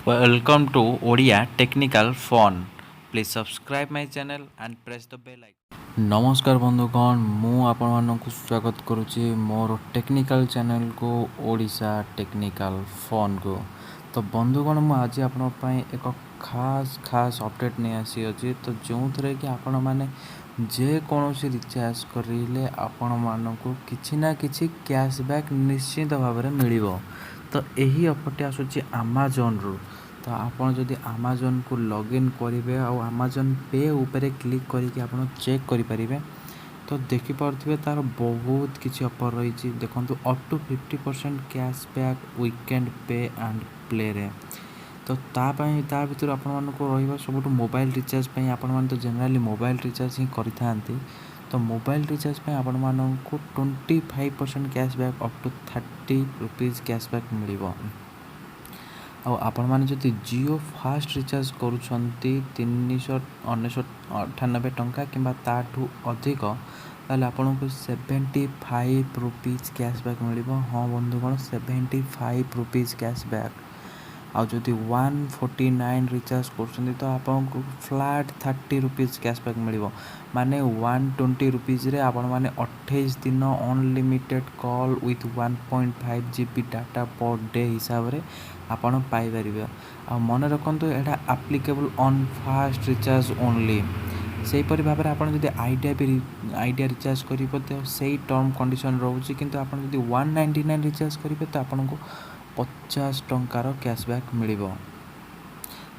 Welcome to ODIA Technical Fun. Please subscribe my channel and press the bell icon. नमस्कार बंधुगण मु आपण को स्वागत करुच्ची मोर टेक्निकल चैनल को ओडिशा टेक्निकल फन को। तो बंधुगण मु आज आपण एक खास अपडेट नहीं आसी अच्छी तो जो थे कि आपण मैंने जे कौन रिचार्ज करें आपण मानक किसी ना किसी कैशबैक निश्चित भाव में मिल। तो यही ऑफरटी आसूची अमेज़न रु। तो आपन जदि अमेज़न को लॉगिन करेंगे और अमेज़न पे ऊपर क्लिक करके आप चेक करें तो देखिपे तार बहुत किसी ऑफर रही। देखो अप टू 50% कैशबैक वीकेंड पे एंड प्ले रे। तो ता भर आपण सब मोबाइल रिचार्ज आपण तो जनरली मोबाइल रिचार्ज ही करें। तो मोबाइल रिचार्ज पे आपण मानक 25% cashback up to 30 rupees cashback मिल। आपण मैंने जदि जियो फास्ट रिचार्ज करुँच 398 टंका कि अधिक ताले आपन को 75 रुपीज कैशबैक मिल। हाँ बंधुगण 75 रुपीज कैशबैक। आउ जदि 149 रिचार्ज कर तो आपको फ्लैट 30 रुपीज कैशबैक मिल। माने 120 रुपीज रे आपण माने 28 दिन unlimited call with 1.5 GB data per day हिसाब से आपण पाइपर। आ मन रखु यहाँ applicable on fast recharge only. से भाव में आपड़ जब आइडिया रिचार्ज करेंगे तो सही टर्म कंडीशन रोचे कि आप 199 रिचार्ज करेंगे तो आपको 50 टंकार कैशबैक मिल।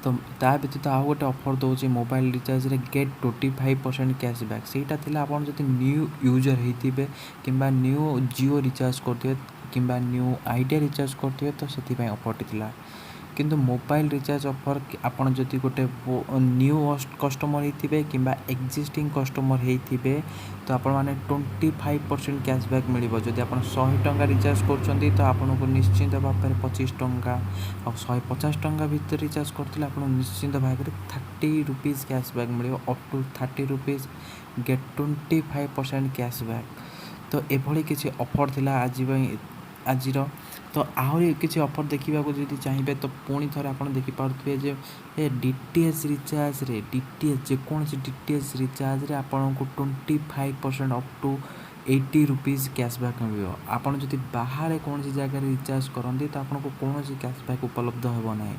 तो ता व्यतीत आउ गोटे ऑफर दूसरी मोबाइल रिचार्ज रे गेट 25% कैशबैक। सेटा थिला आपन जदि न्यू यूजर होइतिबे किंबा न्यू जियो रिचार्ज करथिबे किंबा न्यू आइडिया रिचार्ज करथिबे तो सेति ऑफर थिला। किंतु मोबाइल रिचार्ज ऑफर आपन जदि गोटे न्यू कस्टमर होइतिबे किंबा एक्जिस्टिंग कस्टमर होइतिबे तो आपण माने 25% कैशबैक मिल। जदि आप 100 टंका रिचार्ज कर तो आपको निश्चिंत भाव में 25 टंका और 150 टंका भीतर रिचार्ज करते आप निश्चिंत भाव में 30 रुपीज कैशबैक मिल। Up to 30 rupees get 25% cashback. तो एभली किसी ऑफर थिला आज तो आहरी किसी ऑफर देखा जब चाहिए तो पुणी थे आप देखिपे जे डीटीएच रिचार्ज रे डीटीएच जेकोसी डीटीएच रिचार्ज रे आपन को 25% अप टू 80 रुपीज कैशबैक मिल। आपड़ जब बाहर कौन जगह रिचार्ज करते तो आपको कौन कैशबैक उपलब्ध हो ना।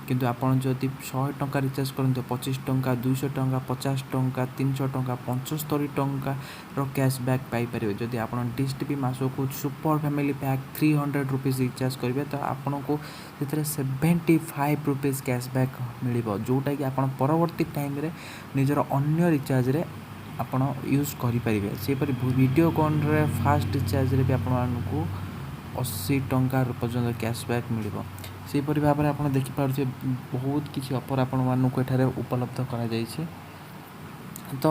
किंतु आपड़ जब 100 टंका रिचार्ज करते 25 टंका 200 टंका 50 टंका 300 टंका 75 टंकार कैशबैक पाइपर। जदि आप डिश टी मास को super family pack 300 rupees recharge करेंगे तो आपन को 75 रुपीज कैशबैक मिल। जोटा कि आप परवर्ती टाइम रे निजर अन्य रिचार्ज रे आपण यूज करें। सेपरी वीडियोकॉन रे फास्ट रिचार्ज रे भी आपको 80 टंका पर्यंत कैशबैक मिल। सेपरी भाव में आप देखिपे बहुत किसी ऑफर आपण मानक एठारे उपलब्ध करा। तो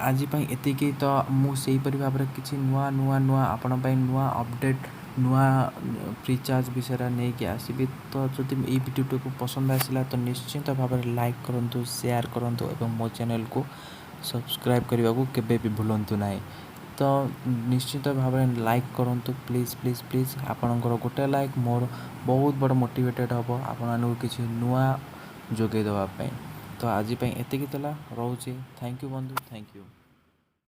आज एतिकी तो मुझेपरी भाव में किसी नुआ नुआ नुआ आपण नुआ अपडेट नुआ रिचार्ज विषय नहीं कि आसबि। तो जब ये वीडियो को पसंद आसला तो निश्चिंत भाव में लाइक करूँ शेयर करूँ और मो चैनल को सब्सक्राइब करने को केबे भी भूलु ना। तो निश्चित भाव में लाइक करूँ प्लीज प्लीज प्लीज आपणकर गोटे लाइक मोर बहुत बड़ मोटिवेटेड हम आपको किसी नुआ जोगे देवाई। तो आज एतिकी रोचे। थैंक यू बंधु, थैंक यू।